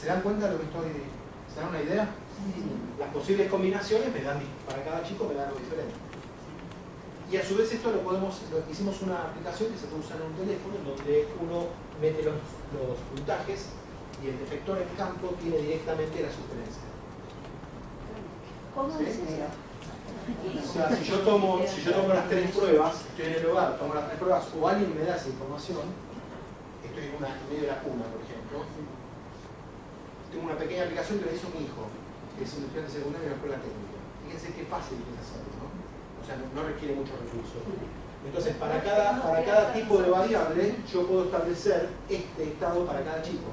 dan cuenta de lo que estoy? ¿Se dan una idea? Las posibles combinaciones me dan, para cada chico me dan algo diferente. Y a su vez esto hicimos una aplicación que se puede usar en un teléfono, donde uno mete los puntajes y el defector en campo tiene directamente la sugerencia. ¿Cómo es eso? O sea, si yo tomo las 3 pruebas, estoy en el hogar, tomo las 3 pruebas, o alguien me da esa información, estoy en medio de la cuna, por ejemplo, tengo una pequeña aplicación que le hizo mi hijo, que es un estudiante secundario en la escuela técnica. Fíjense qué fácil que es hacerlo, ¿no? O sea, no requiere mucho recurso. Entonces, para cada tipo de variable, yo puedo establecer este estado para cada chico.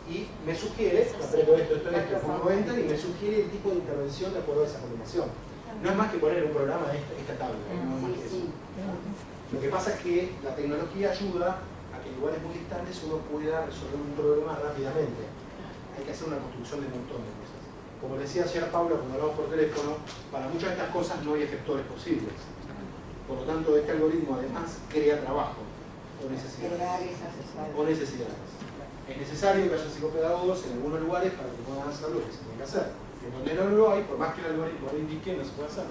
Y me sugiere, aprendo esto, pongo enter, y me sugiere el tipo de intervención de acuerdo a esa combinación. No es más que poner en un programa esta tabla, no es más que eso. Lo que pasa es que la tecnología ayuda a que en lugares muy distantes uno pueda resolver un problema rápidamente. Hay que hacer una construcción de un montón de cosas. Como decía ayer Paula cuando hablamos por teléfono, para muchas de estas cosas no hay efectores posibles. Por lo tanto, este algoritmo además crea trabajo o necesidades. Es necesario que haya psicopedagogos en algunos lugares para que puedan hacer lo que se tiene que hacer. En donde no lo hay, por más que el algoritmo lo indique, no se puede hacer.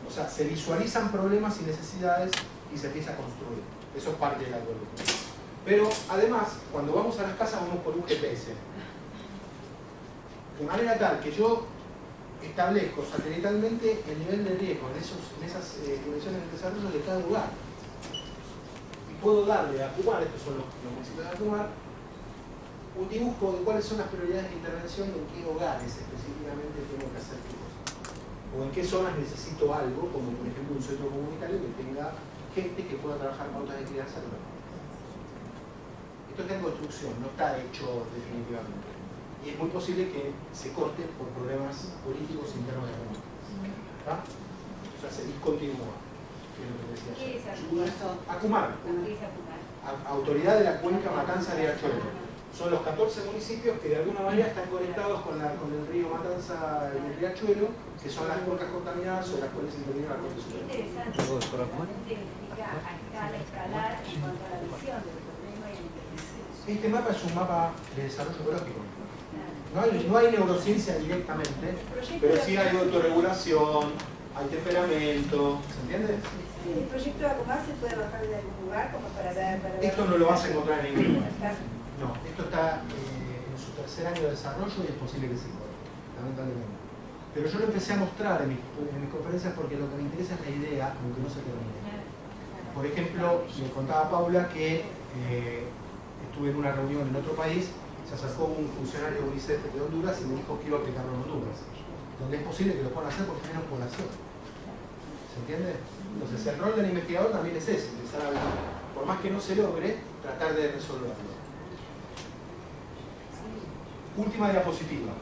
O sea, se visualizan problemas y necesidades y se empieza a construir. Eso es parte del algoritmo. Pero además, cuando vamos a las casas vamos por un GPS. De manera tal que yo establezco satelitalmente el nivel de riesgo en esas dimensiones de desarrollo de cada lugar. Y puedo darle a Kumar, estos son los municipios de Kumar, un dibujo de cuáles son las prioridades de intervención y en qué hogares específicamente tengo que hacer qué cosa. O en qué zonas necesito algo, como por ejemplo un centro comunitario que tenga gente que pueda trabajar pautas de crianza. Esto está en construcción, no está hecho definitivamente. Y es muy posible que se corte por problemas políticos internos de la comunidad. O sea, se discontinúa. Que es lo que decía yo. ¿Qué es Acumar? Acumar. ¿Qué es Acumar? Autoridad de la cuenca Matanza Riachuelo. Son los 14 municipios que de alguna manera están conectados con el río Matanza y el Riachuelo, que son las cuencas contaminadas sobre las cuales interviene la Corte Suprema. Qué interesante. Significa a escala, escalar en cuanto a la visión del problema y la intervención. Este mapa es un mapa de desarrollo ecológico. No hay neurociencia directamente, pero sí hay autorregulación, hay temperamento, ¿se entiende? ¿El proyecto de Acumar se puede bajar de algún lugar como para ver? Esto no lo vas a encontrar en ningún lugar. No, esto está en su 3er año de desarrollo y es posible que se corte, lamentablemente. Pero yo lo empecé a mostrar en mis conferencias porque lo que me interesa es la idea, aunque no se termine. Por ejemplo, me contaba Paula que estuve en una reunión en otro país. Se acercó un funcionario de UNICEF de Honduras y me dijo quiero aplicarlo en Honduras, donde es posible que lo puedan hacer porque hay menos población. ¿Se entiende? Entonces el rol del investigador también es ese, empezar a ver, por más que no se logre, tratar de resolverlo. Última diapositiva.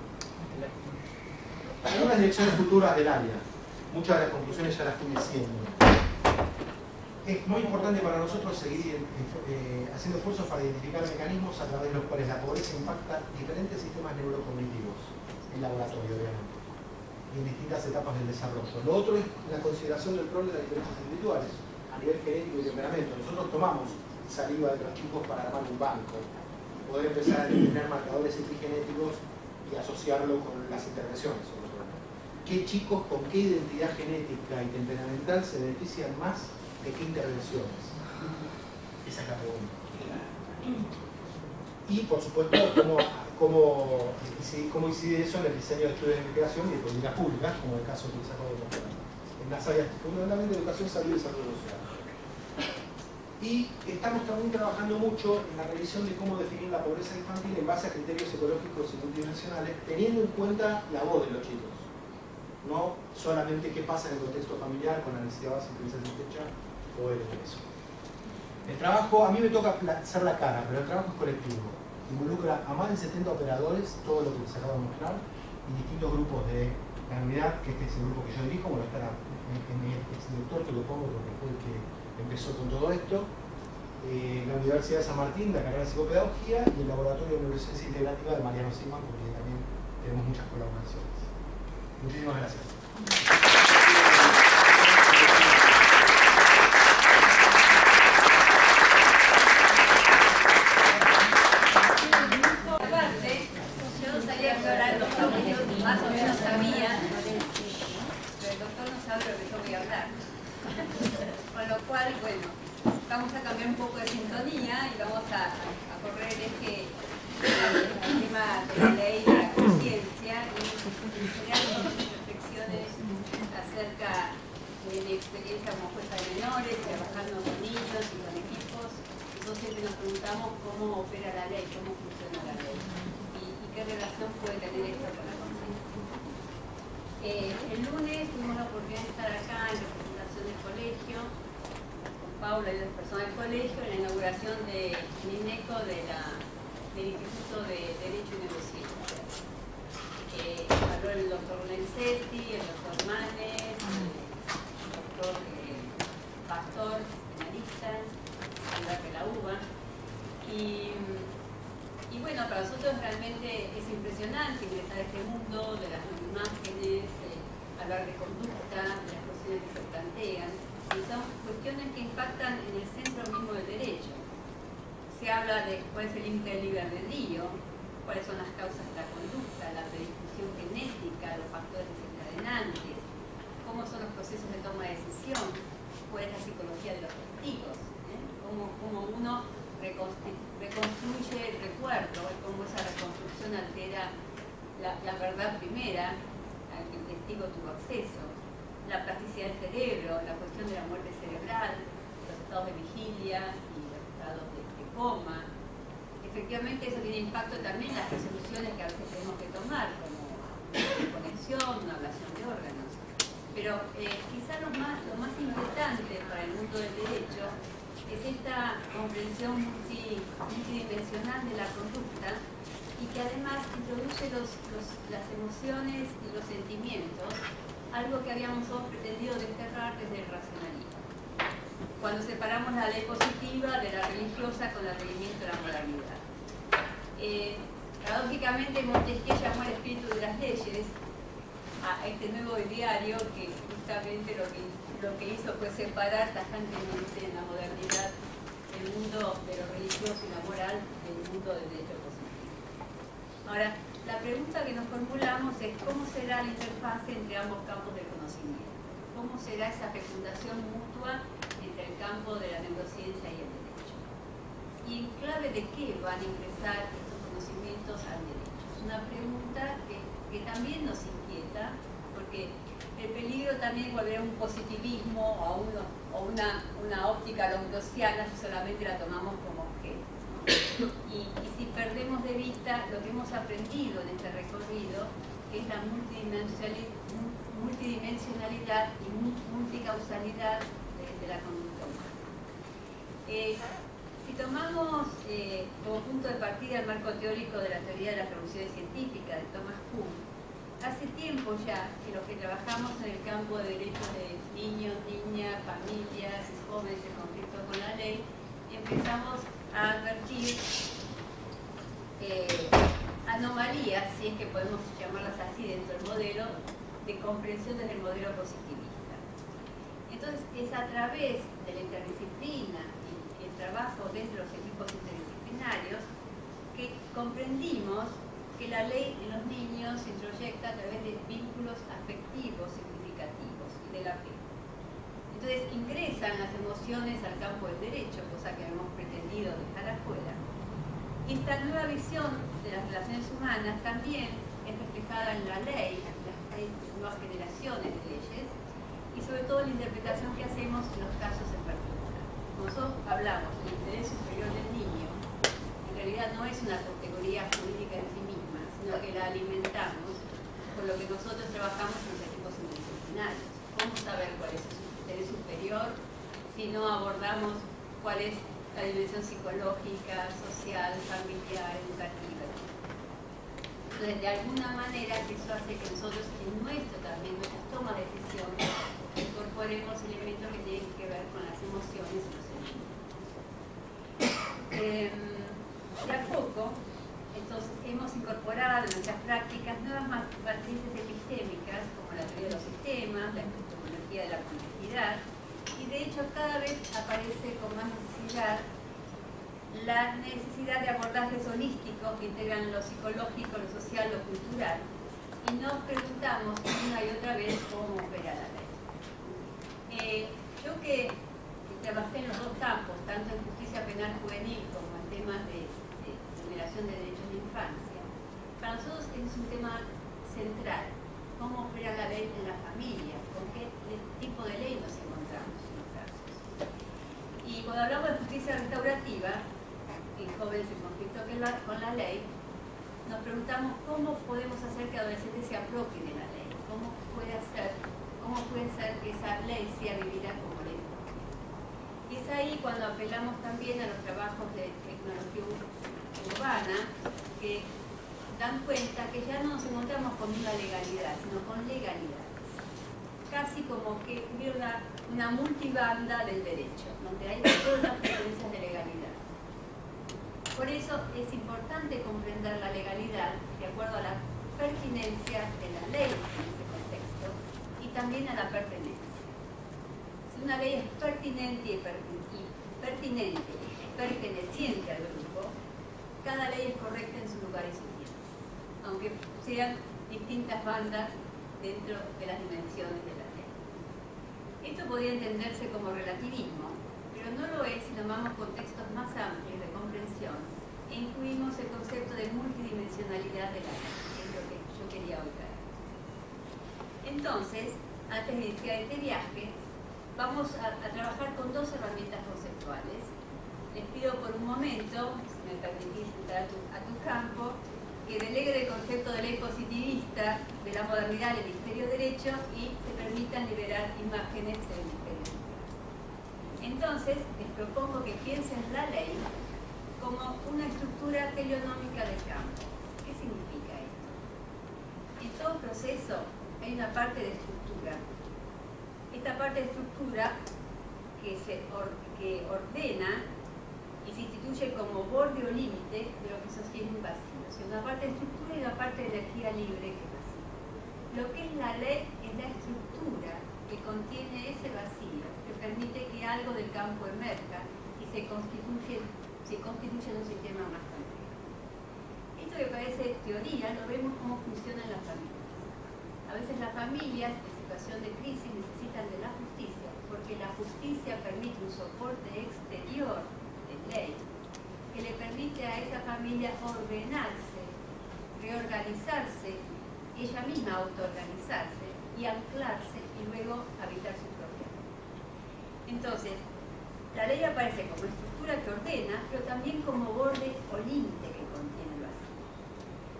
Algunas direcciones futuras del área. Muchas de las conclusiones ya las estoy diciendo. Es muy importante para nosotros seguir haciendo esfuerzos para identificar mecanismos a través de los cuales la pobreza impacta diferentes sistemas neurocognitivos en laboratorio, obviamente, y en distintas etapas del desarrollo. Lo otro es la consideración del rol de las diferencias individuales a nivel genético y temperamento. Nosotros tomamos saliva de los chicos para armar un banco, poder empezar a determinar marcadores epigenéticos y asociarlo con las intervenciones. ¿Qué chicos con qué identidad genética y temperamental se benefician más de qué intervenciones? Esa es la pregunta. Y por supuesto, cómo incide eso en el diseño de estudios de investigación y de políticas públicas, como el caso que les acabo de mostrar. En las áreas fundamentalmente de educación, salud y desarrollo social. Y estamos también trabajando mucho en la revisión de cómo definir la pobreza infantil en base a criterios ecológicos y multidimensionales, teniendo en cuenta la voz de los chicos. No solamente qué pasa en el contexto familiar con la necesidad básica de satisfecha o el ingreso. El trabajo, a mí me toca hacer la cara, pero el trabajo es colectivo. Involucra a más de 70 operadores, todo lo que les acabo de mostrar, y distintos grupos de la unidad, que este es el grupo que yo dirijo, bueno, está mi exdirector, que lo pongo porque fue el que empezó con todo esto, la Universidad de San Martín, la carrera de psicopedagogía, y el Laboratorio de Neurociencia Integrativa de Mariano Sigman, porque también tenemos muchas colaboraciones. Muchísimas gracias. experiencia como jueza de menores, trabajando con niños y con equipos. Entonces nos preguntamos cómo opera la ley, cómo funciona la ley y qué relación puede tener esto con la conciencia. El lunes tuvimos la oportunidad de estar acá en representación del colegio, con Paula y otras personas del colegio, en la inauguración de INECO del Instituto de Derecho y Neurociencia. Habló el doctor Lenzetti, el doctor Manes, el doctor Pastor, penalista, de la UBA. Y bueno, para nosotros realmente es impresionante ingresar a este mundo de las imágenes, hablar de conducta, de las cuestiones que se plantean, y son cuestiones que impactan en el centro mismo del derecho. Se habla de cuál es el límite del libre albedrío, cuáles son las causas de la conducta, la predisposición genética, los factores desencadenantes, cómo son los procesos de toma de decisión, cuál es la psicología de los testigos, cómo uno reconstruye el recuerdo, cómo esa reconstrucción altera la verdad primera a que el testigo tuvo acceso, la plasticidad del cerebro, la cuestión de la muerte cerebral, los estados de vigilia y los estados de coma. Efectivamente eso tiene impacto también en las resoluciones que a veces tenemos que tomar, como una conexión, una ablación de órganos. Pero quizá lo más inquietante para el mundo del derecho es esta comprensión multidimensional de la conducta y que además introduce las emociones y los sentimientos, algo que habíamos pretendido desterrar desde el racionalismo. Cuando separamos la ley positiva de la religiosa con el seguimiento de la moralidad. Paradójicamente Montesquieu llamó el espíritu de las leyes a este nuevo ideario que justamente lo que hizo fue separar tajantemente en la modernidad el mundo de lo religioso y la moral del mundo del derecho positivo. Ahora, la pregunta que nos formulamos es cómo será la interfase entre ambos campos del conocimiento, cómo será esa fecundación mutua entre el campo de la neurociencia y el derecho, y en clave de qué van a ingresar estos conocimientos al derecho. Es una pregunta que también nos inquieta, porque el peligro también es volver a un positivismo o una óptica lombrosiana si solamente la tomamos como objeto, ¿no? Y si perdemos de vista lo que hemos aprendido en este recorrido, que es la multidimensionalidad y multicausalidad de la conducta humana. Si tomamos como punto de partida el marco teórico de la teoría de las revoluciones científicas de Thomas Kuhn, hace tiempo ya que los que trabajamos en el campo de derechos de niños, niñas, familias, jóvenes en conflicto con la ley, empezamos a advertir anomalías, si es que podemos llamarlas así dentro del modelo, de comprensión desde el modelo positivista. Entonces es a través de la interdisciplina y el trabajo dentro de los equipos interdisciplinarios que comprendimos que la ley en los niños se introyecta a través de vínculos afectivos significativos y del apego. Entonces ingresan las emociones al campo del derecho, cosa que hemos pretendido dejar afuera. Y esta nueva visión de las relaciones humanas también es reflejada en la ley, en las nuevas generaciones de leyes, y sobre todo en la interpretación que hacemos en los casos en particular. Como nosotros hablamos del interés superior del niño, en realidad no es una categoría jurídica en sí misma, sino que la alimentamos con lo que nosotros trabajamos en los equipos interdisciplinarios. ¿Cómo saber cuál es su interés superior si no abordamos cuál es la dimensión psicológica, social, familiar, educativa? Entonces, de alguna manera, eso hace que nosotros en nuestras tomas de decisión incorporemos elementos que tienen que ver con las emociones y los sentimientos. De a poco, entonces, hemos incorporado en nuestras prácticas nuevas matrices epistémicas, como la teoría de los sistemas, la epistemología de la complejidad, y de hecho cada vez aparece con más necesidad la necesidad de abordajes holísticos que integran lo psicológico, lo social, lo cultural, y nos preguntamos una y otra vez cómo opera la ley. Yo que trabajé en los dos campos, tanto en justicia penal juvenil como en temas de vulneración de derechos de infancia, para nosotros es un tema central, cómo opera la ley en la familia, con qué tipo de ley nos encontramos en los casos. Y cuando hablamos de justicia restaurativa, en Jóvenes en conflicto con la ley, nos preguntamos cómo podemos hacer que adolescentes se apropien de la ley, cómo puede ser que esa ley sea vivida como ley. Y es ahí cuando apelamos también a los trabajos de tecnología urbana, que dan cuenta que ya no nos encontramos con una legalidad, sino con legalidades. Casi como que hubiera una multibanda del derecho, donde hay todas las diferencias de legalidad. Por eso es importante comprender la legalidad de acuerdo a la pertinencia de la ley en ese contexto y también a la pertenencia. Si una ley es pertinente y perteneciente al grupo, cada ley es correcta en su lugar y su tiempo, aunque sean distintas bandas dentro de las dimensiones de la ley. Esto podría entenderse como relativismo, pero no lo es si tomamos contextos más amplios de comprensión e incluimos el concepto de multidimensionalidad de la ley, que es lo que yo quería hoy traer. Entonces, antes de iniciar este viaje, vamos a trabajar con dos herramientas conceptuales. Les pido por un momento, si me permitís entrar a tu campo, que deleguen el concepto de ley positivista de la modernidad del hemisferio derecho y se permitan liberar imágenes del hemisferio izquierdo. Entonces, les propongo que piensen la ley como una estructura teleonómica del campo. ¿Qué significa esto? En todo proceso hay una parte de estructura. Esta parte de estructura que ordena y se instituye como borde o límite de lo que sostiene un vacío. O sea, una parte de estructura y una parte de energía libre que es vacío. Lo que es la ley es la estructura que contiene ese vacío, que permite que algo del campo emerja y se constituye en un sistema más complejo. Esto que parece teoría, lo vemos cómo funcionan las familias. A veces las familias en situación de crisis necesitan de la justicia, porque la justicia permite un soporte exterior de ley que le permite a esa familia ordenarse, reorganizarse, ella misma autoorganizarse y anclarse y luego habitar su propia vida. Entonces, la ley aparece como estructura que ordena, pero también como borde o límite que contiene el vacío.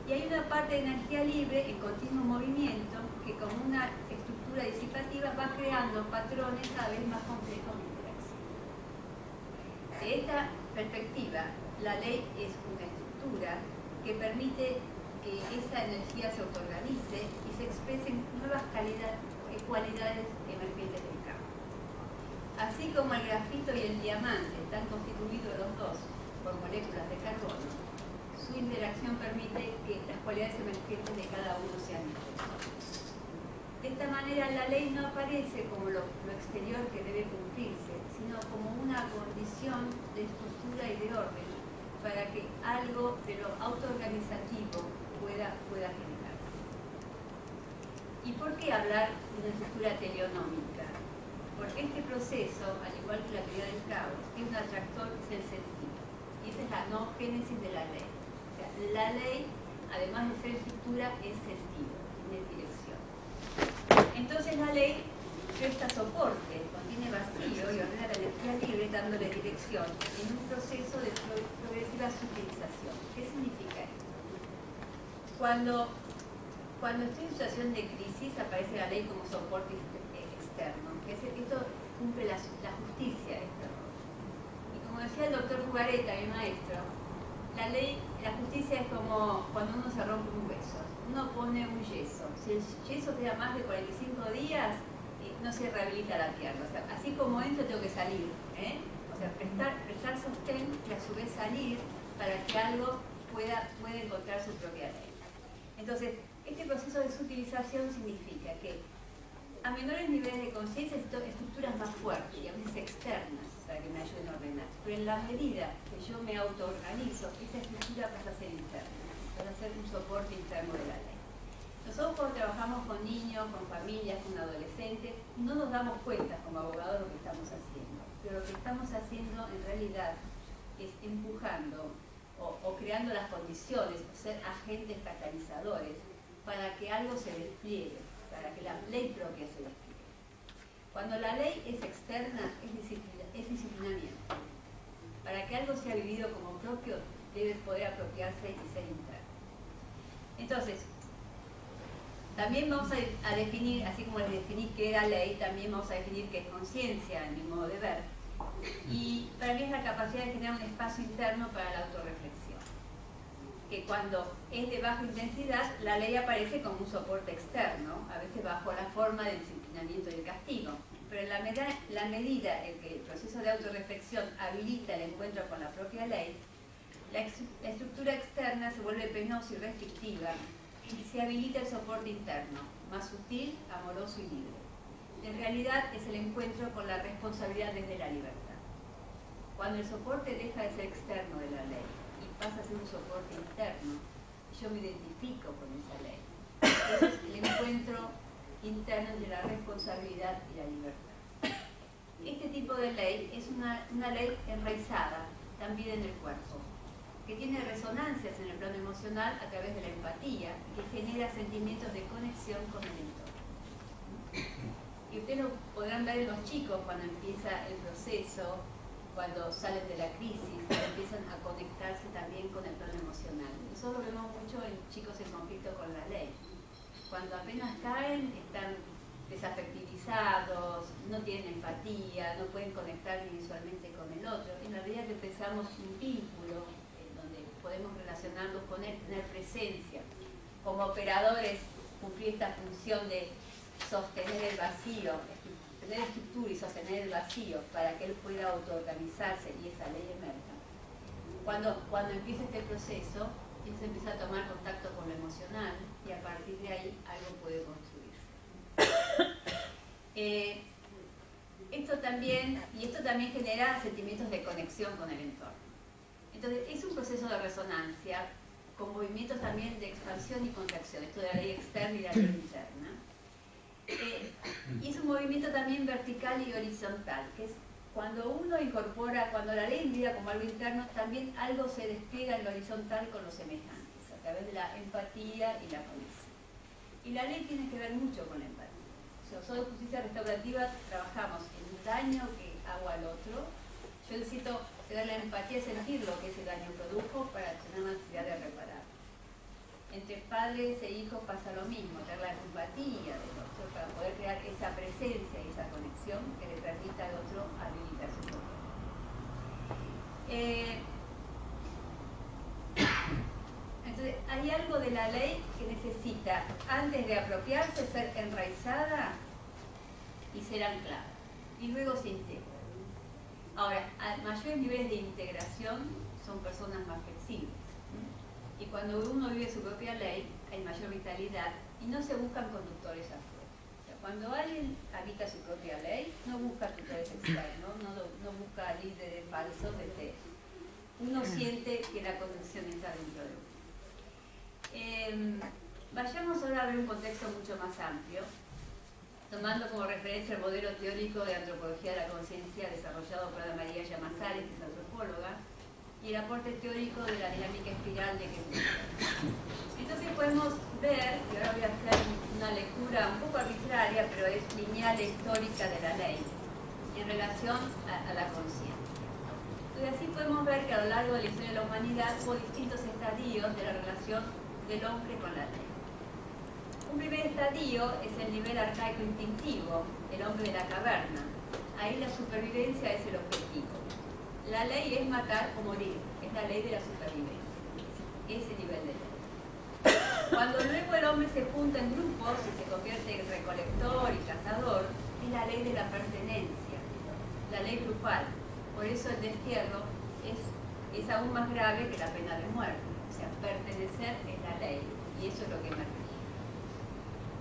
Y hay una parte de energía libre en continuo movimiento que como una estructura disipativa va creando patrones cada vez más complejos de interacción. De esta perspectiva, la ley es una estructura que permite que esa energía se autoorganice y se expresen nuevas cualidades emergentes del campo. Así como el grafito y el diamante están constituidos los dos por moléculas de carbono, su interacción permite que las cualidades emergentes de cada uno sean diferentes. De esta manera, la ley no aparece como lo exterior que debe cumplirse, sino como una condición de estructura y de orden para que algo de lo autoorganizativo pueda generarse. ¿Y por qué hablar de una estructura teleonómica? Porque este proceso, al igual que la teoría del caos, tiene un atractor que es el sentido. Y esa es la no génesis de la ley. O sea, la ley, además de ser estructura, es sentido, tiene dirección. Entonces la ley presta soporte, contiene vacío y ordena la energía libre dándole dirección en un proceso de progresiva subutilización. ¿Qué significa esto? Cuando estoy en situación de crisis aparece la ley como soporte externo. Esto cumple la justicia de este rol. Y como decía el doctor Fugareta, mi maestro, la justicia es como cuando uno se rompe un hueso. Uno pone un yeso. Si el yeso queda más de 45 días, no se rehabilita la pierna. O sea, así como entro, tengo que salir. O sea, prestar sostén y a su vez salir para que algo pueda encontrar su propia ley. Entonces, este proceso de subutilización significa que a menores niveles de conciencia necesito estructuras más fuertes y a veces externas para que me ayuden a ordenar. Pero en la medida que yo me autoorganizo, esa estructura pasa a ser interna, pasa a ser un soporte interno de la ley. Nosotros cuando trabajamos con niños, con familias, con adolescentes, no nos damos cuenta como abogados de lo que estamos haciendo. Pero lo que estamos haciendo en realidad es empujando o creando las condiciones, o ser agentes catalizadores para que algo se despliegue, para que la ley propia se despliegue. Cuando la ley es externa, es disciplinamiento. Para que algo sea vivido como propio, debe poder apropiarse y ser interno. Entonces, también vamos a definir, así como les definí qué era ley, también vamos a definir qué es conciencia, en mi modo de ver. Y para mí es la capacidad de generar un espacio interno para la autorreflexión. Que cuando es de baja intensidad, la ley aparece como un soporte externo, a veces bajo la forma del disciplinamiento y el castigo. Pero en la medida en que el proceso de autorreflexión habilita el encuentro con la propia ley, la estructura externa se vuelve penosa y restrictiva y se habilita el soporte interno, más sutil, amoroso y libre. En realidad es el encuentro con la responsabilidad desde la libertad. Cuando el soporte deja de ser externo de la ley y pasa a ser un soporte interno, yo me identifico con esa ley. Entonces el encuentro interno entre la responsabilidad y la libertad. Este tipo de ley es una ley enraizada también en el cuerpo, que tiene resonancias en el plano emocional a través de la empatía y que genera sentimientos de conexión con el entorno. Y ustedes lo podrán ver en los chicos cuando empieza el proceso, cuando salen de la crisis, cuando empiezan a conectarse también con el plano emocional. Eso lo vemos mucho en chicos en conflicto con la ley. Cuando apenas caen, están desafectivizados, no tienen empatía, no pueden conectar ni visualmente con el otro. En la medida que empezamos un vínculo donde podemos relacionarnos con él, tener presencia, como operadores, cumplir esta función de sostener el vacío, tener estructura y sostener el vacío para que él pueda autoorganizarse y esa ley emerja. Cuando empieza este proceso, él se empieza a tomar contacto con lo emocional y a partir de ahí algo puede construirse. Esto también genera sentimientos de conexión con el entorno. Entonces, es un proceso de resonancia con movimientos también de expansión y contracción, esto de la ley externa y la ley interna. Y es un movimiento también vertical y horizontal, que es cuando uno incorpora, cuando la ley envía como algo interno, también algo se despliega en lo horizontal con los semejantes, a través de la empatía y la conexión. Y la ley tiene que ver mucho con la empatía. Si nosotros de justicia restaurativa trabajamos en un daño que hago al otro, yo necesito tener la empatía y sentir lo que ese daño produjo para tener la necesidad de reparar. Entre padres e hijos pasa lo mismo, tener la empatía del otro para poder crear esa presencia y esa conexión que le permita al otro habilitar su poder. Entonces, hay algo de la ley que necesita, antes de apropiarse, ser enraizada y ser anclada, y luego se integra. Ahora, a mayores niveles de integración son personas más flexibles. Y cuando uno vive su propia ley, hay mayor vitalidad y no se buscan conductores afuera. O sea, cuando alguien habita su propia ley, no busca tutores externos, no busca líderes falsos, uno siente que la conducción está dentro de uno. Vayamos ahora a ver un contexto mucho más amplio, tomando como referencia el modelo teórico de antropología de la conciencia desarrollado por Ana María Llamazares, que es antropóloga, y el aporte teórico de la dinámica espiral de Kepler. Entonces podemos ver, y ahora voy a hacer una lectura un poco arbitraria, pero es lineal e histórica de la ley, en relación a la conciencia. Entonces así podemos ver que a lo largo de la historia de la humanidad hubo distintos estadios de la relación del hombre con la ley. Un primer estadio es el nivel arcaico instintivo, el hombre de la caverna. Ahí la supervivencia es el objetivo. La ley es matar o morir, es la ley de la supervivencia, ese nivel de ley. Cuando luego el hombre se junta en grupos y se convierte en recolector y cazador, es la ley de la pertenencia, la ley grupal. Por eso el destierro es aún más grave que la pena de muerte. O sea, pertenecer es la ley, y eso es lo que emerge.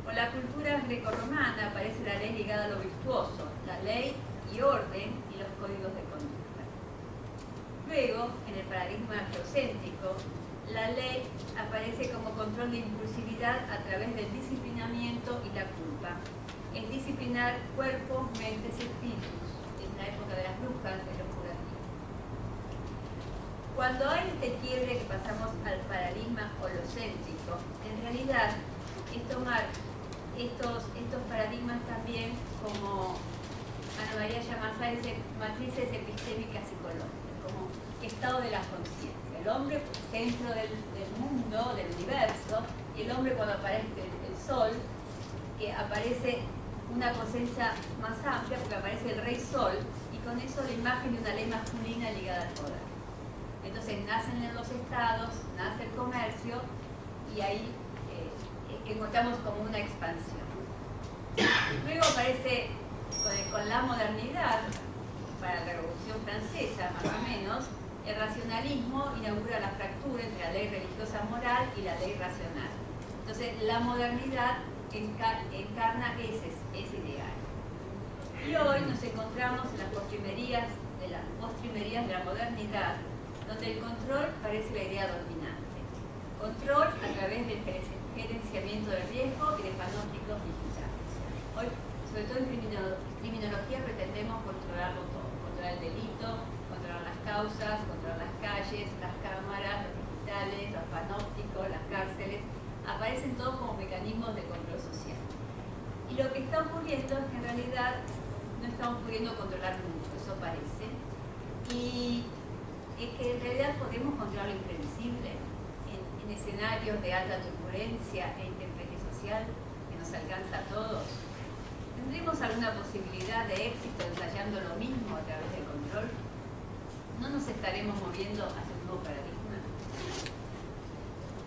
Con la cultura grecorromana aparece la ley ligada a lo virtuoso, la ley y orden y los códigos de conducta. Luego, en el paradigma geocéntrico, la ley aparece como control de impulsividad a través del disciplinamiento y la culpa. Es disciplinar cuerpos, mentes y espíritus. En la época de las brujas, el oscurantismo. Cuando hay este quiebre que pasamos al paradigma holocéntrico, en realidad es tomar estos paradigmas también como Ana María Llamasá dice, matrices epistémicas psicológicas, como estado de la conciencia. El hombre, centro del mundo, del universo, y el hombre cuando aparece el sol, que aparece una conciencia más amplia porque aparece el rey sol, y con eso la imagen de una ley masculina ligada al poder. Entonces nacen los estados, nace el comercio, y ahí encontramos como una expansión. Luego aparece con la modernidad, para la Revolución Francesa más o menos, el racionalismo inaugura la fractura entre la ley religiosa moral y la ley racional. Entonces la modernidad encarna ese ideal. Y hoy nos encontramos en las postrimerías de la modernidad, donde el control parece la idea dominante. Control a través del gerenciamiento del riesgo y de panópticos digitales. Hoy, sobre todo en criminología, pretendemos controlarlo todo. Controlar el delito, controlar las causas, controlar las calles, las cámaras, los digitales, los panópticos, las cárceles. Aparecen todos como mecanismos de control social. Y lo que está ocurriendo es que en realidad no estamos pudiendo controlar mucho, eso parece. Y es que en realidad podemos controlar lo imprevisible en escenarios de alta turbulencia e intemperie social que nos alcanza a todos. ¿Tendremos alguna posibilidad de éxito ensayando lo mismo a través del control? ¿No nos estaremos moviendo hacia un nuevo paradigma?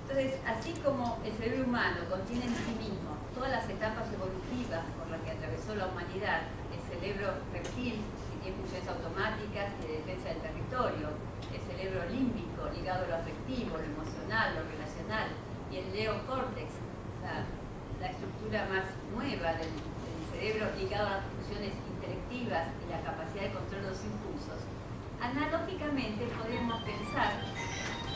Entonces, así como el cerebro humano contiene en sí mismo todas las etapas evolutivas por las que atravesó la humanidad, el cerebro reptil, que tiene funciones automáticas y de defensa del territorio, el cerebro límbico, ligado a lo afectivo, lo emocional, lo relacional, y el neocórtex, la estructura más nueva del cerebro ligado a las funciones intelectivas y la capacidad de control de los impulsos, analógicamente podemos pensar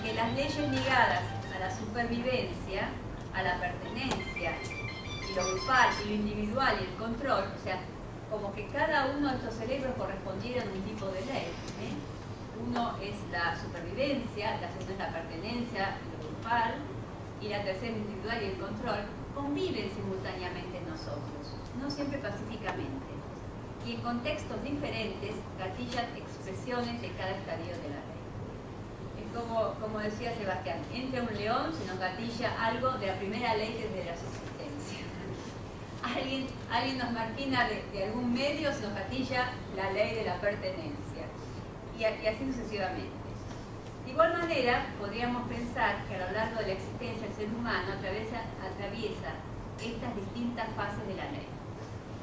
que las leyes ligadas a la supervivencia, a la pertenencia, y lo grupal, y lo individual, y el control, o sea, como que cada uno de estos cerebros correspondieran a un tipo de ley. Uno es la supervivencia, la segunda es la pertenencia, y lo grupal, y la tercera es individual y el control, conviven simultáneamente en nosotros, no siempre pacíficamente, y en contextos diferentes gatillan expresiones de cada estadio de la ley. Como decía Sebastián, entra un león, se nos gatilla algo de la primera ley desde la subsistencia. Alguien nos margina de algún medio, se nos gatilla la ley de la pertenencia. Y así sucesivamente. De igual manera, podríamos pensar que a lo largo de la existencia el ser humano atraviesa estas distintas fases de la ley.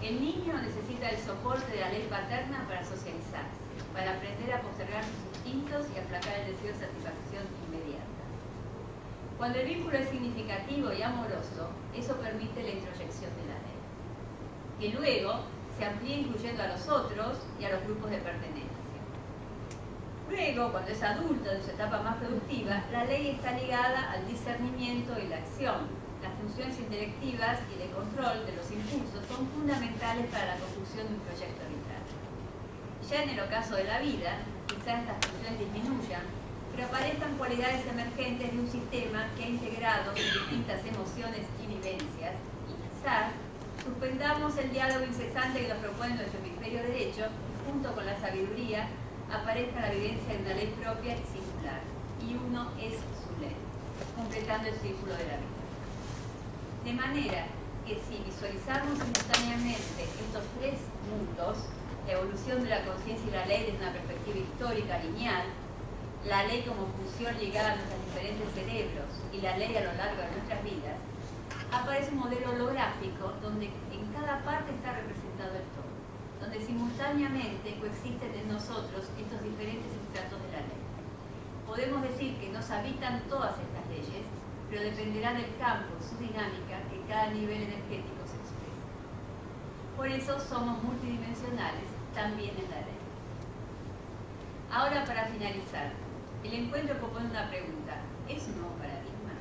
El niño necesita el soporte de la ley paterna para socializarse, para aprender a postergar sus instintos y aplacar el deseo de satisfacción inmediata. Cuando el vínculo es significativo y amoroso, eso permite la introyección de la ley, que luego se amplía incluyendo a los otros y a los grupos de pertenencia. Luego, cuando es adulto, en su etapa más productiva, la ley está ligada al discernimiento y la acción. Las funciones intelectivas y de control de los impulsos son fundamentales para la construcción de un proyecto vital. Ya en el ocaso de la vida, quizás estas funciones disminuyan, pero aparezcan cualidades emergentes de un sistema que ha integrado distintas emociones y vivencias, y quizás suspendamos el diálogo incesante que nos propone nuestro hemisferio derecho, y junto con la sabiduría aparezca la vivencia de una ley propia y singular, y uno es su ley, completando el círculo de la vida. De manera que si visualizamos simultáneamente estos tres mundos, la evolución de la conciencia y la ley desde una perspectiva histórica lineal, la ley como función ligada a nuestros diferentes cerebros y la ley a lo largo de nuestras vidas, aparece un modelo holográfico donde en cada parte está representado el todo, donde simultáneamente coexisten en nosotros estos diferentes estratos de la ley. Podemos decir que nos habitan todas estas leyes, pero dependerá del campo, su dinámica, que cada nivel energético se expresa. Por eso somos multidimensionales también en la ley. Ahora, para finalizar, el encuentro propone una pregunta: ¿es un nuevo paradigma?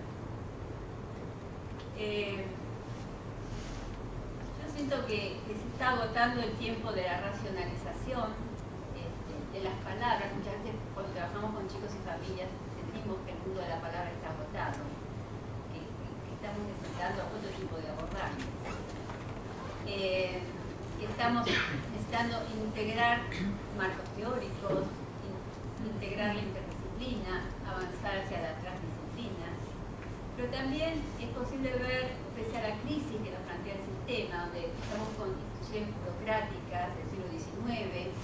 Yo siento que se está agotando el tiempo de la racionalización de las palabras. Muchas veces cuando trabajamos con chicos y familias sentimos que el mundo de la palabra está agotado, que estamos necesitados necesitando otro tipo de abordajes. Estamos necesitando integrar marcos teóricos, integrar la interdisciplina, avanzar hacia la transdisciplina, pero también es posible ver, pese a la crisis que nos plantea el sistema, donde estamos con instituciones burocráticas del siglo XIX,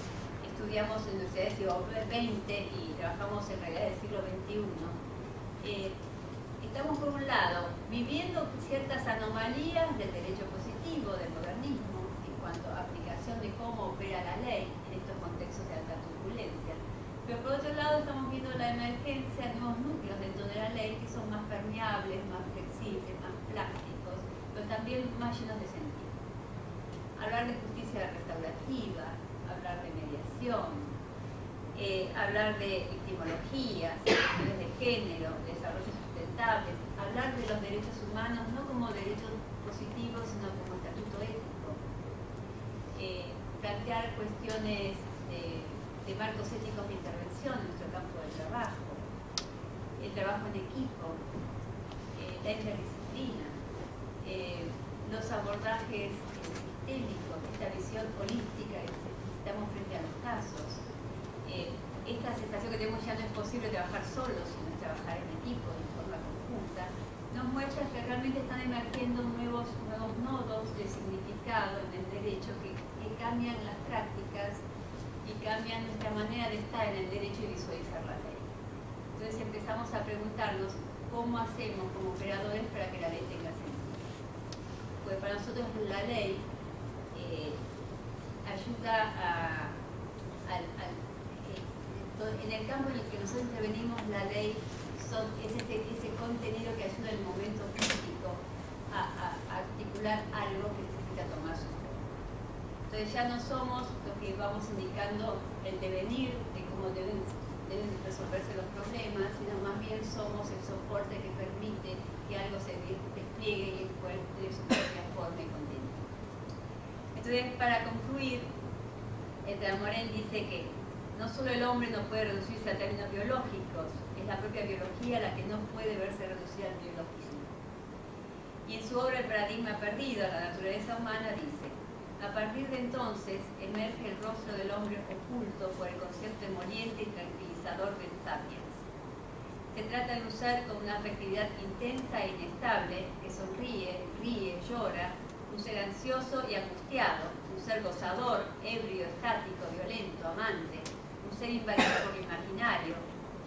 estudiamos en universidades del siglo XX y trabajamos en realidad del siglo XXI, estamos por un lado viviendo ciertas anomalías del derecho positivo, del modernismo, en cuanto a aplicación de cómo opera la ley en estos contextos de alta turbulencia. Pero por otro lado estamos viendo la emergencia de nuevos núcleos dentro de la ley que son más permeables, más flexibles, más plásticos, pero también más llenos de sentido. Hablar de justicia restaurativa, hablar de mediación, hablar de victimología, de género, de desarrollo sustentable, hablar de los derechos humanos no como derechos positivos, sino como estatuto ético, plantear cuestiones de marcos éticos de intervención en nuestro campo de trabajo, el trabajo en equipo, la interdisciplina, los abordajes sistémicos, esta visión holística que necesitamos frente a los casos, esta sensación que tenemos ya no es posible trabajar solos, sino trabajar en equipo, de forma conjunta, nos muestra que realmente están emergiendo nuevos nodos de significado en el derecho que cambian las prácticas y cambian nuestra manera de estar en el derecho y visualizar la ley. Entonces empezamos a preguntarnos cómo hacemos como operadores para que la ley tenga sentido. Porque para nosotros la ley ayuda en el campo en el que nosotros intervenimos, la ley es ese contenido que ayuda en el momento crítico a articular algo que necesita tomar su forma. Entonces ya no somos los que vamos indicando el devenir de cómo deben resolverse los problemas, sino más bien somos el soporte que permite que algo se despliegue y encuentre su propia forma y contenido. Entonces, para concluir, Morén dice que no solo el hombre no puede reducirse a términos biológicos, es la propia biología la que no puede verse reducida al biologismo. Y en su obra El paradigma perdido, la naturaleza humana, dice: a partir de entonces emerge el rostro del hombre oculto por el concepto emoliente y tranquilizador del sapiens. Se trata de un ser con una afectividad intensa e inestable, que sonríe, ríe, llora, un ser ansioso y angustiado, un ser gozador, ebrio, estático, violento, amante, un ser invadido por lo imaginario,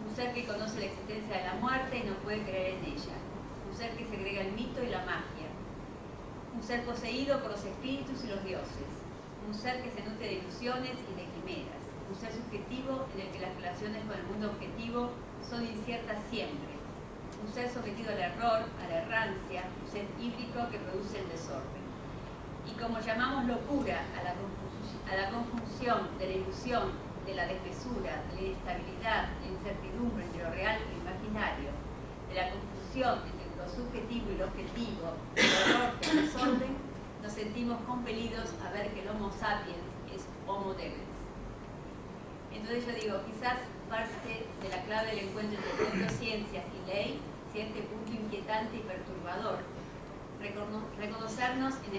un ser que conoce la existencia de la muerte y no puede creer en ella, un ser que segrega el mito y la magia, un ser poseído por los espíritus y los dioses, un ser que se nutre de ilusiones y de quimeras, un ser subjetivo en el que las relaciones con el mundo objetivo son inciertas siempre, un ser sometido al error, a la errancia, un ser híbrido que produce el desorden. Y como llamamos locura a la conjunción de la ilusión, de la desmesura, de la inestabilidad, de la incertidumbre entre lo real y lo imaginario, de la confusión entre lo subjetivo y lo objetivo, del error y el desorden, nos sentimos compelidos a ver que el Homo sapiens es Homo degens. Entonces yo digo, quizás parte de la clave del encuentro entre neurociencias y ley sea este punto inquietante y perturbador, reconocernos en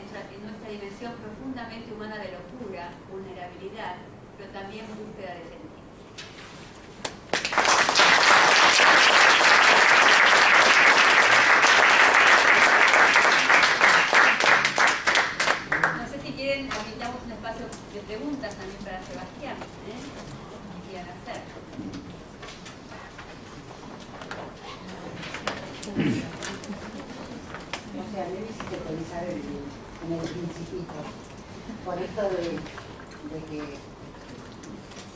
nuestra dimensión profundamente humana de locura, vulnerabilidad, pero también búsqueda de sentido. No sé si quieren, habilitamos un espacio de preguntas también para Sebastián, que quieran hacer. O sea, a mí me hiciste pensar en el Principito, por esto de que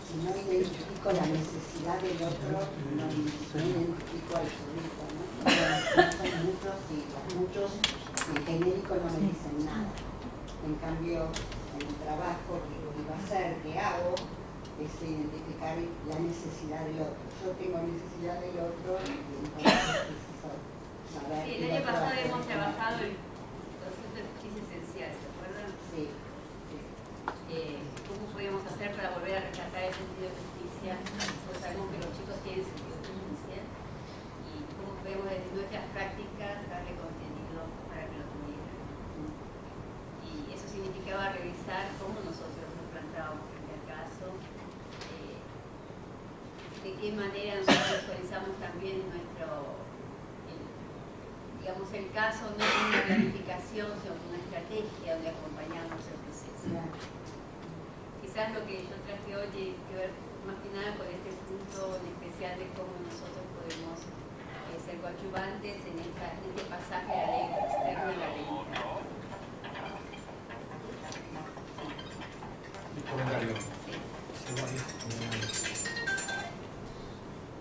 si no identifico la necesidad del otro, no identifico al sujeto, ¿no? Son muchos y los muchos en genérico no me dicen nada. En cambio, en el trabajo que iba a hacer, que hago, es identificar la necesidad del otro. Yo tengo necesidad del otro y entonces preciso saber. Sí, el año pasado hemos trabajado el concepto de justicia esencial, ¿se acuerdan? Sí. ¿Cómo podíamos hacer para volver a rescatar el sentido de justicia? Nosotros sabemos que los chicos tienen sentido de justicia y cómo podemos desde nuestras prácticas darle contenido para que digamos, el caso no es una planificación, sino una estrategia donde acompañamos el proceso. Quizás lo que yo traje hoy tiene que ver más que nada con este punto en especial de cómo nosotros podemos ser coadyuvantes en este pasaje de la ley externa y la ley interna. Comentario.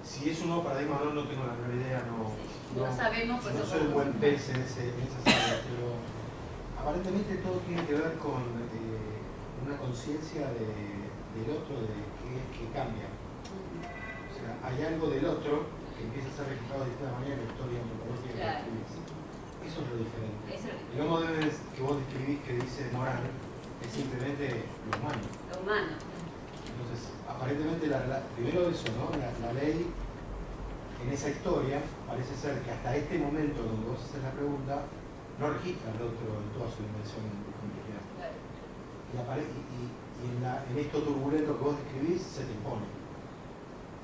Si es un nuevo paradigma o no, no tengo la menor idea, no sabemos, pues no soy un buen pez en esas áreas, pero aparentemente todo tiene que ver con una conciencia del otro, de que cambia. O sea, hay algo del otro que empieza a ser registrado de esta manera en la historia antropológica que describís. Eso es lo diferente. El homo que vos describís, que dice Morán, es simplemente lo humano. Lo humano. Entonces, aparentemente, primero eso, ¿no? La ley, en esa historia, parece ser que hasta este momento donde vos haces la pregunta, no registra al otro en toda su dimensión de complejidad. Claro. Y en esto turbulento que vos describís, se te impone.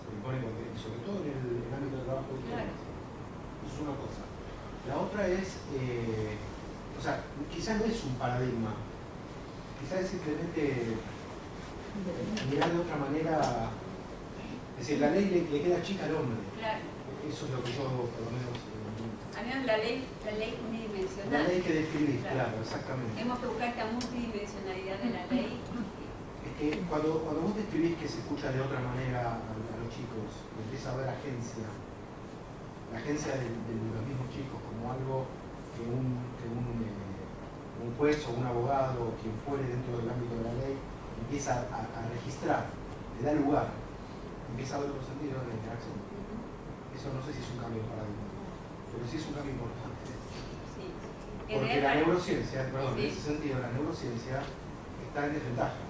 Se te impone sobre todo en el ámbito del trabajo. Claro. Eso es una cosa. La otra es, o sea, quizás no es un paradigma, quizás es simplemente mirar de otra manera. Es decir, la ley le queda chica al hombre. Claro. Eso es lo que yo, por lo menos... Al menos la ley unidimensional. La ley que describís, claro, exactamente. Hemos que buscar esta multidimensionalidad de la ley. Es que cuando vos describís que se escucha de otra manera a los chicos, empieza a haber agencia, la agencia de los mismos chicos como algo que un juez o un abogado o quien fuere dentro del ámbito de la ley empieza a registrar, le da lugar, empieza a haber otro sentido de la interacción. Eso no sé si es un cambio de paradigma, pero sí es un cambio importante. Sí. Porque la neurociencia, perdón, sí. en ese sentido, la neurociencia está en desventaja.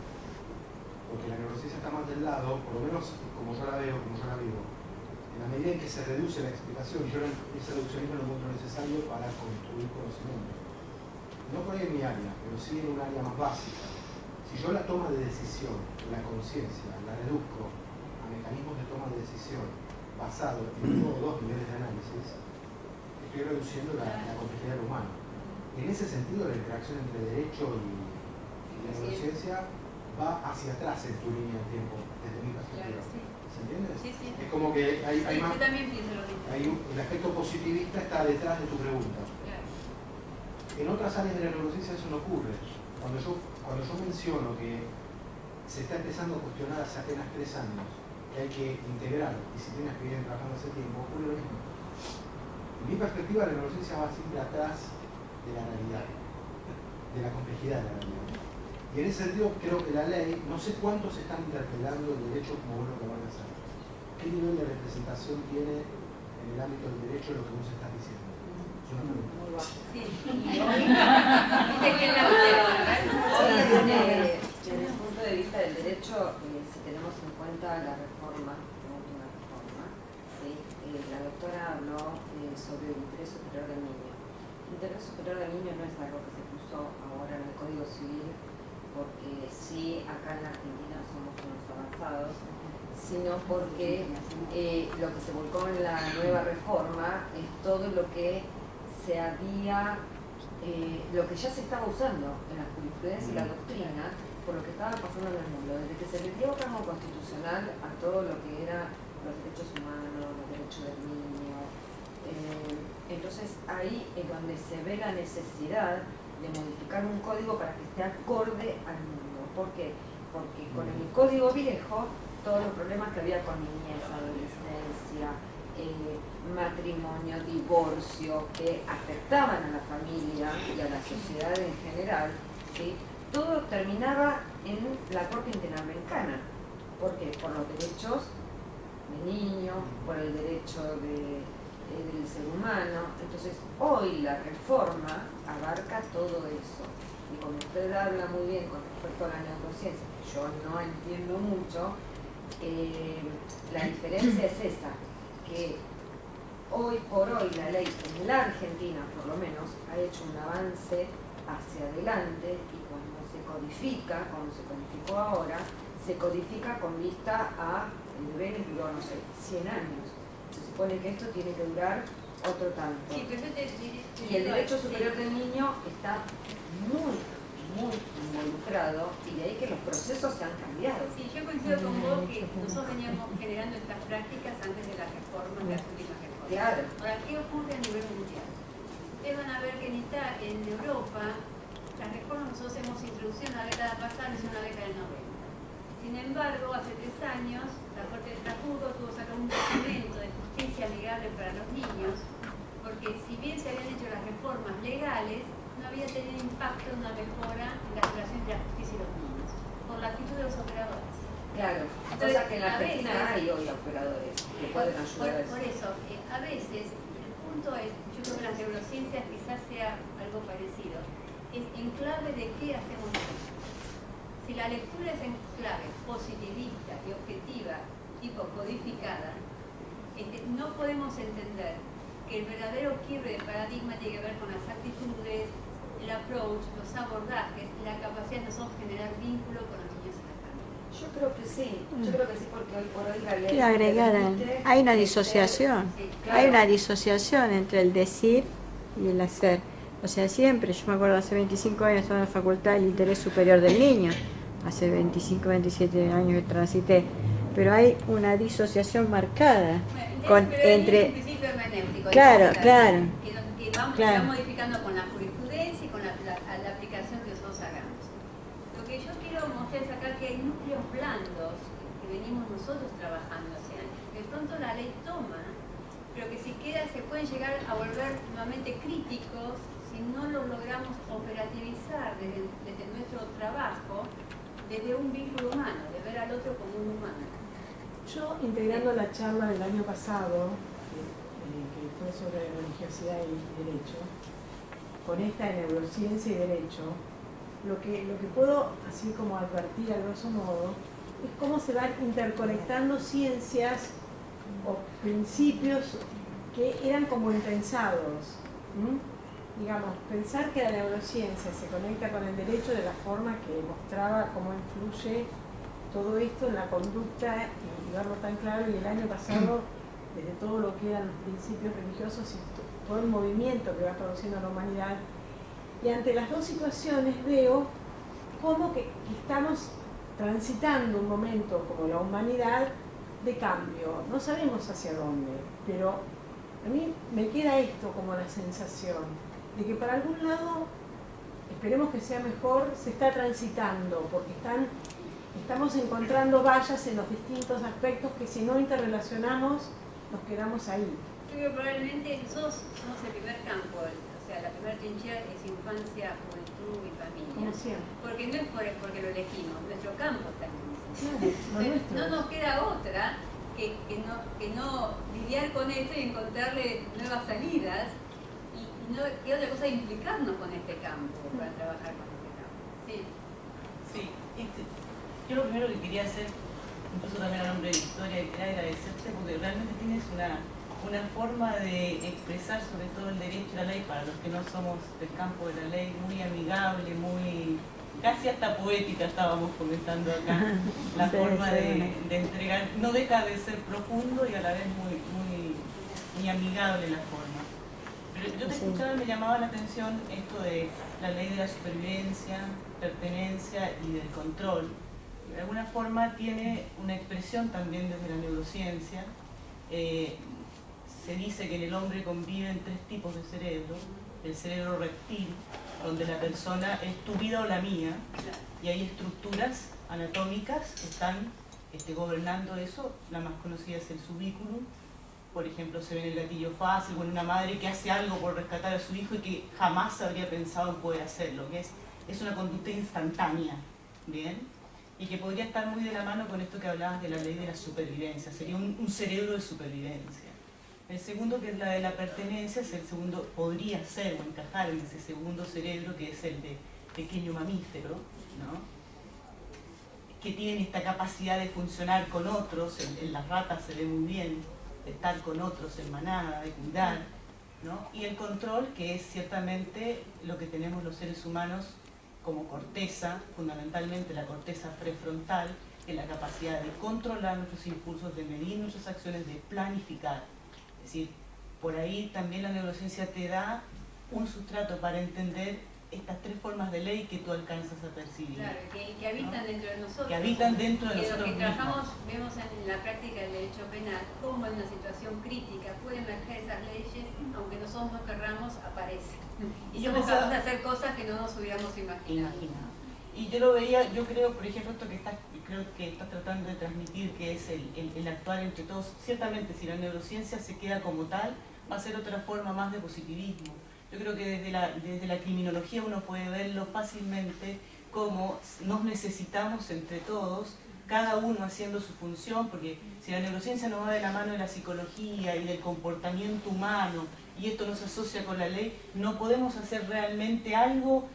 Porque la neurociencia está más del lado, por lo menos como yo la veo, como yo la vivo, en la medida en que se reduce la explicación, yo ese reduccionismo lo encuentro necesario para construir conocimiento. No por ahí en mi área, pero sí en un área más básica. Si yo la toma de decisión, la conciencia, la reduzco a mecanismos de toma de decisión basado en uno o dos niveles de análisis, estoy reduciendo la complejidad del humano. Y en ese sentido, la interacción entre derecho y la neurociencia va hacia atrás en tu línea de tiempo, desde mi perspectiva. Claro, sí. ¿Se entiende? Sí, sí. Es como que hay más... Yo también pienso lo mismo. El aspecto positivista está detrás de tu pregunta. Claro. En otras áreas de la neurociencia eso no ocurre. Cuando yo menciono que se está empezando a cuestionar hace apenas 3 años que hay que integrar disciplinas que vienen trabajando hace tiempo, ocurre lo mismo. En mi perspectiva, la neurociencia va siempre atrás de la realidad, de la complejidad de la realidad. Y en ese sentido creo que la ley, no sé cuántos están interpelando el derecho como vos lo que van a hacer. ¿Qué nivel de representación tiene en el ámbito del derecho lo que vos estás diciendo? Es una pregunta. Muy bajo. Sí. Y hoy, viste que es la Desde el punto de vista del derecho, si tenemos en cuenta la reforma, la última reforma, ¿sí? La doctora habló sobre el interés superior del niño. El interés superior del niño no es algo que se puso ahora en el Código Civil, porque sí, acá en la Argentina somos unos avanzados, sino porque lo que se volcó en la nueva reforma es todo lo que se había, lo que ya se estaba usando en la jurisprudencia y la doctrina, por lo que estaba pasando en el mundo, desde que se le dio rango constitucional a todo lo que era los derechos humanos, los derechos del niño. Entonces ahí es donde se ve la necesidad de modificar un código para que esté acorde al mundo. ¿Por qué? Porque con el código viejo, todos los problemas que había con niñez, adolescencia, matrimonio, divorcio, que afectaban a la familia y a la sociedad en general, ¿sí? Todo terminaba en la Corte Interamericana. ¿Por qué? Por los derechos de niños, por el derecho del ser humano. Entonces, hoy la reforma abarca todo eso. Y como usted habla muy bien con respecto a la neurociencia, que yo no entiendo mucho, la diferencia es esa, que hoy por hoy la ley en la Argentina, por lo menos, ha hecho un avance hacia adelante y cuando se codifica, como se codificó ahora, se codifica con vista a el deber duró, no sé, 100 años. Se supone que esto tiene que durar otro tanto. Sí, pero Y el derecho superior del niño está muy involucrado, y de ahí que los procesos se han cambiado. Sí, yo coincido con vos que nosotros veníamos generando estas prácticas antes de las reformas, de las últimas reformas. Claro. Ahora, ¿qué ocurre a nivel mundial? Ustedes van a ver que en Europa, las reformas que nosotros hemos introducido en la década pasada es una década del 90. Sin embargo, hace 3 años, la Corte de Estrasburgo tuvo que sacar un documento de justicia legal para los niños, porque si bien se habían hecho las reformas legales, no había tenido impacto en una mejora en la relación entre la justicia y los niños, por la actitud de los operadores. Claro, Entonces, cosa que en la Argentina hay hoy operadores que pueden ayudar a eso. Por eso, a veces, el punto es, yo creo que las neurociencias quizás sea algo parecido, es en clave de qué hacemos nosotros. Si la lectura es en clave positivista y objetiva, tipo codificada, no podemos entender que el verdadero quiebre de paradigma tiene que ver con las actitudes, el approach, los abordajes, la capacidad de nosotros generar vínculo con los niños en la familia. Yo creo que sí, porque hoy por hoy la ley... Quiero agregar, hay una disociación, Sí, claro. hay una disociación entre el decir y el hacer. O sea, siempre, yo me acuerdo hace 25 años estaba en la facultad del interés superior del niño, hace 25, 27 años que transité, pero hay una disociación marcada entre... un principio hermenéutico, Claro, claro. Que vamos modificando con la jurisprudencia y con la aplicación que nosotros hagamos. Lo que yo quiero mostrarles acá que hay núcleos blandos que venimos nosotros trabajando hace años. De pronto la ley toma, pero que si queda se pueden llegar a volver nuevamente críticos si no lo logramos operativizar desde nuestro trabajo, desde un vínculo humano, de ver al otro como un humano. Yo, integrando la charla del año pasado, que fue sobre religiosidad y derecho, con esta de neurociencia y derecho, lo que puedo, así como advertir a grosso modo, es cómo se van interconectando ciencias o principios que eran como impensados. Digamos, pensar que la neurociencia se conecta con el derecho de la forma que mostraba cómo influye todo esto en la conducta y verlo tan claro, y el año pasado, desde todo lo que eran los principios religiosos y todo el movimiento que va produciendo la humanidad, y ante las dos situaciones veo cómo que estamos transitando un momento como la humanidad de cambio. No sabemos hacia dónde, pero a mí me queda esto como la sensación de que para algún lado, esperemos que sea mejor, se está transitando, porque estamos encontrando vallas en los distintos aspectos que si no interrelacionamos nos quedamos ahí. Yo creo que probablemente nosotros somos el primer campo, o sea, la primera trinchera es infancia, juventud y familia. Como siempre. Porque no es porque lo elegimos, nuestro campo también es así. Claro, No nos queda otra que no lidiar con esto y encontrarle nuevas salidas y no, ¿qué otra cosa implicarnos con este campo para trabajar con este campo? Sí. Yo lo primero que quería hacer, incluso también a nombre de Victoria, era agradecerte porque realmente tienes una forma de expresar sobre todo el derecho a la ley para los que no somos del campo de la ley muy amigable, muy casi hasta poética, estábamos comentando acá. La forma de entregar no deja de ser profundo y a la vez muy amigable la forma. Pero yo te escuchaba y me llamaba la atención esto de la ley de la supervivencia, pertenencia y del control. De alguna forma tiene una expresión también desde la neurociencia. Se dice que en el hombre conviven 3 tipos de cerebro. El cerebro reptil, donde la persona es tu vida o la mía, y hay estructuras anatómicas que están gobernando eso. La más conocida es el subículum. Por ejemplo, se ve en el gatillo fácil, o en una madre que hace algo por rescatar a su hijo y que jamás habría pensado en poder hacerlo, que es una conducta instantánea, ¿bien? Y que podría estar muy de la mano con esto que hablabas de la ley de la supervivencia, sería un cerebro de supervivencia. El segundo, que es la de la pertenencia, es el segundo, podría ser o encajar en ese segundo cerebro, que es el de pequeño mamífero, ¿no? Que tiene esta capacidad de funcionar con otros, en las ratas se ve muy bien, de estar con otros en manada, de cuidar, ¿no? Y el control, que es ciertamente lo que tenemos los seres humanos como corteza, fundamentalmente la corteza prefrontal, que es la capacidad de controlar nuestros impulsos, de medir nuestras acciones, de planificar. Es decir, por ahí también la neurociencia te da un sustrato para entender estas tres formas de ley que tú alcanzas a percibir. Claro, que habitan dentro de nosotros. Que habitan dentro de nosotros lo que mismos. trabajamos, vemos en la práctica del derecho penal, cómo en una situación crítica pueden emerger esas leyes, aunque nosotros no querramos, aparecen. Y yo somos pensaba- capaces de hacer cosas que no nos hubiéramos imaginado. Y yo lo veía, yo creo, por ejemplo, esto que creo que estás tratando de transmitir, que es el actuar entre todos. Ciertamente, si la neurociencia se queda como tal, va a ser otra forma más de positivismo. Yo creo que desde la criminología uno puede verlo fácilmente como nos necesitamos entre todos, cada uno haciendo su función, porque si la neurociencia no va de la mano de la psicología y del comportamiento humano, y esto no se asocia con la ley, no podemos hacer realmente algo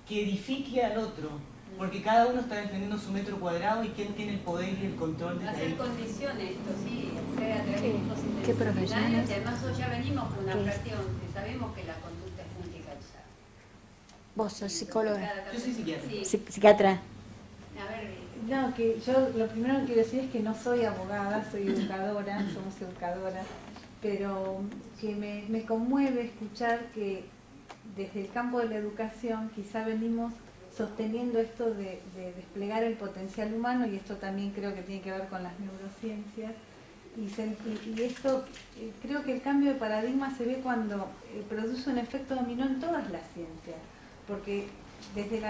que edifique al otro, porque cada uno está defendiendo su metro cuadrado y quién tiene el poder y el control de Hacer ahí. condiciones, esto sí, ser a través de grupos ¿Qué profesión interdisciplinarios, es? y además hoy ya venimos con una ¿Qué es? fracción que sabemos que la conducta es multicausal. Vos sos psicóloga, Yo soy psiquiatra. Sí. psiquiatra. A ver, No, que yo lo primero que quiero decir es que no soy abogada, soy educadora, somos educadoras, pero que me conmueve escuchar que desde el campo de la educación quizá venimos sosteniendo esto de desplegar el potencial humano, y esto también creo que tiene que ver con las neurociencias, y esto creo que el cambio de paradigma se ve cuando produce un efecto dominó en todas las ciencias, porque desde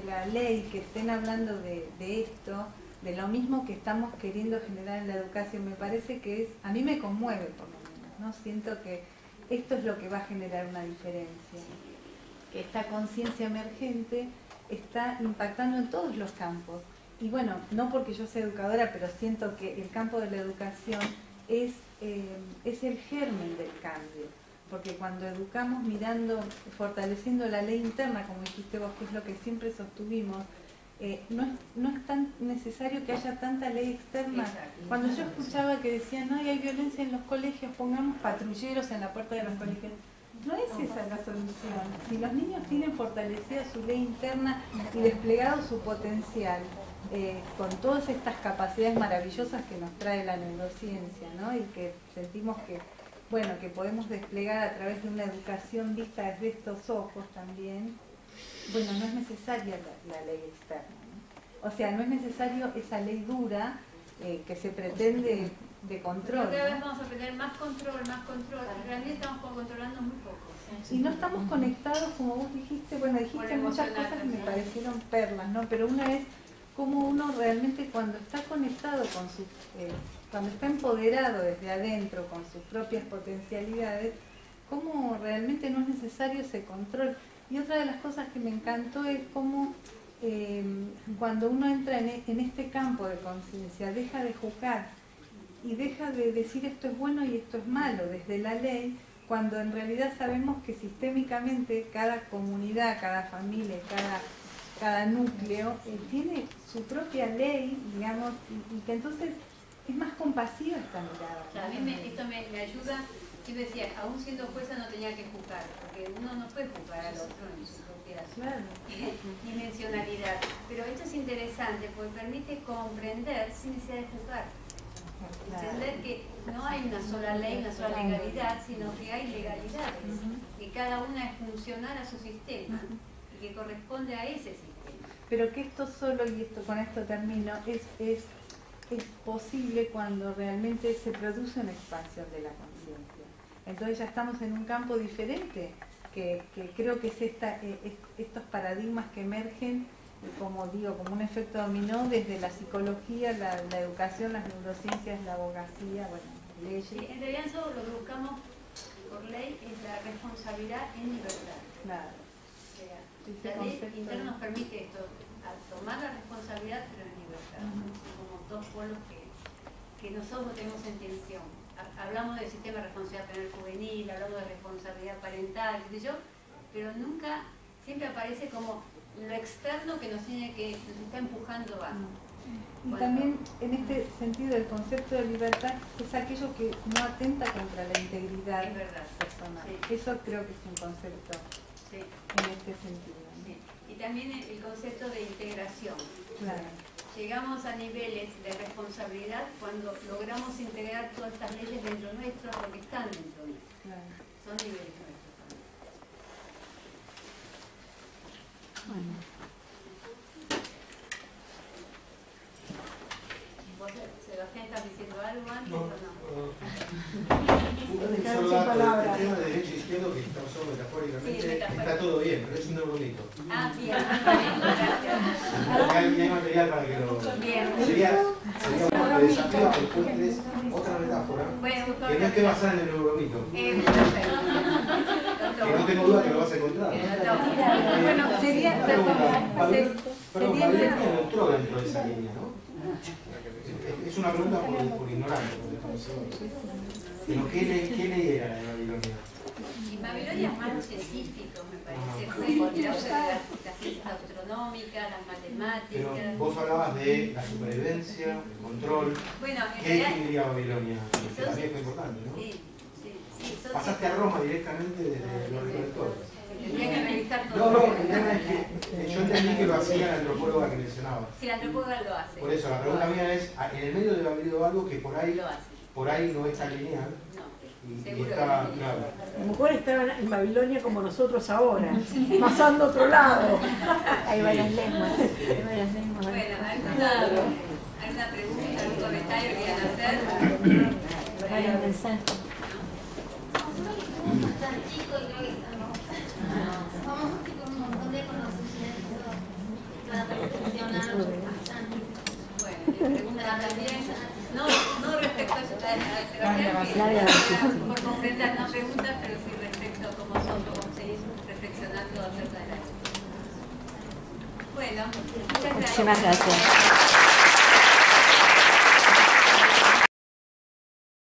la ley que estén hablando de esto, de lo mismo que estamos queriendo generar en la educación, me parece que es, a mí me conmueve por lo menos, ¿no? Siento que esto es lo que va a generar una diferencia, que esta conciencia emergente está impactando en todos los campos. Y bueno, no porque yo sea educadora, pero siento que el campo de la educación es el germen del cambio. Porque cuando educamos mirando, fortaleciendo la ley interna, como dijiste vos, que es lo que siempre sostuvimos, no es tan necesario que haya tanta ley externa. Cuando yo escuchaba que decían, no, hay violencia en los colegios, pongamos patrulleros en la puerta de los colegios. No es esa la solución. Si los niños tienen fortalecida su ley interna y desplegado su potencial, con todas estas capacidades maravillosas que nos trae la neurociencia, ¿no? Y que sentimos que, bueno, que podemos desplegar a través de una educación vista desde estos ojos también, bueno, no es necesaria la ley externa, ¿no? O sea, no es necesario esa ley dura que se pretende de control, cada vez ¿no? vamos a tener más control, y realmente estamos controlando muy poco. Y no estamos conectados, como vos dijiste, bueno, dijiste muchas cosas que me parecieron perlas, ¿no? Pero una es cómo uno realmente cuando está conectado con sus, cuando está empoderado desde adentro con sus propias potencialidades, cómo realmente no es necesario ese control. Y otra de las cosas que me encantó es cómo cuando uno entra en este campo de conciencia, deja de juzgar y deja de decir esto es bueno y esto es malo desde la ley, cuando en realidad sabemos que sistémicamente cada comunidad, cada familia, cada núcleo tiene su propia ley, digamos, y que entonces es más compasiva esta mirada. O sea, a mí esto me ayuda. Yo decía, aún siendo jueza no tenía que juzgar, porque uno no puede juzgar al otro en su propia dimensionalidad. Pero esto es interesante porque permite comprender sin necesidad de juzgar. Entender que no hay una sola ley, una sola legalidad, sino que hay legalidades, que cada una es funcional a su sistema y que corresponde a ese sistema. Pero que esto solo, y esto con esto termino, es posible cuando realmente se produce una expansión de la conciencia. Entonces ya estamos en un campo diferente, que creo que es estos paradigmas que emergen, como digo, como un efecto dominó desde la psicología, la educación, las neurociencias, la abogacía, bueno, leyes. Sí, en realidad nosotros lo que buscamos por ley es la responsabilidad en libertad. Claro. O sea, la ley interna nos permite esto, tomar la responsabilidad pero en libertad. Son como dos polos que nosotros no tenemos en tensión. Hablamos del sistema de responsabilidad penal juvenil, hablamos de responsabilidad parental, qué sé yo, pero nunca, siempre aparece como lo externo que nos está empujando a. Y también en este sentido el concepto de libertad es aquello que no atenta contra la integridad personal. Sí. Eso creo que es un concepto en este sentido, ¿no? Sí. Y también el concepto de integración. Claro. Llegamos a niveles de responsabilidad cuando logramos integrar todas estas leyes dentro nuestro, porque están dentro nuestro. Son niveles nuestros también. Bueno. ¿Vos, Sebastián, estás diciendo algo antes No, o no? Solo dato, el tema de derecho e izquierdo, que estamos usando metafóricamente, Sí, está todo bien, pero es un neuromito. Ah, bien, gracias. Hay material para que lo... Bien. Sería un desafío que encuentres otra metáfora Bueno, que no esté basada en el neuromito. perfecto. Que no tengo duda que lo vas a encontrar. Bueno, sería... Babilonia no entró dentro de esa línea, ¿no? Es una pregunta por ignorante, por desconocimiento. Pero ¿qué ley era la de Babilonia? Y Babilonia es más científico, me parece. Fue el auge de las ciencias astronómicas, las matemáticas. Pero vos hablabas de la supervivencia, el control. Bueno, en ¿Qué realidad... definiría Babilonia? Que también fue importante, ¿no? Sí, sí, sí. Pasaste a Roma directamente desde los recolectores. Tendría que revisar todo. No, el tema es que yo entendí que lo hacía la antropóloga que mencionaba. Si la antropóloga lo hace. Por eso, la pregunta mía es, en el medio debe haber habido algo que por ahí Lo hace. no es tan lineal. No, Y seguro está, que no. claro. A lo mejor estaban en Babilonia como nosotros ahora, pasando a otro lado. Hay varias lenguas. Hay varias lenguas. Bueno, ¿alguna pregunta, algún comentario que quieran hacer? Varios mensajes. Somos tan chicos y creo que estamos con un montón de conocimiento para reflexionar bastante. Bueno, y pregunta también, no respecto a por comprender, no preguntas, pero sí respecto a cómo seguir reflexionando acerca de la vida. Bueno, muchas gracias. Muchísimas gracias.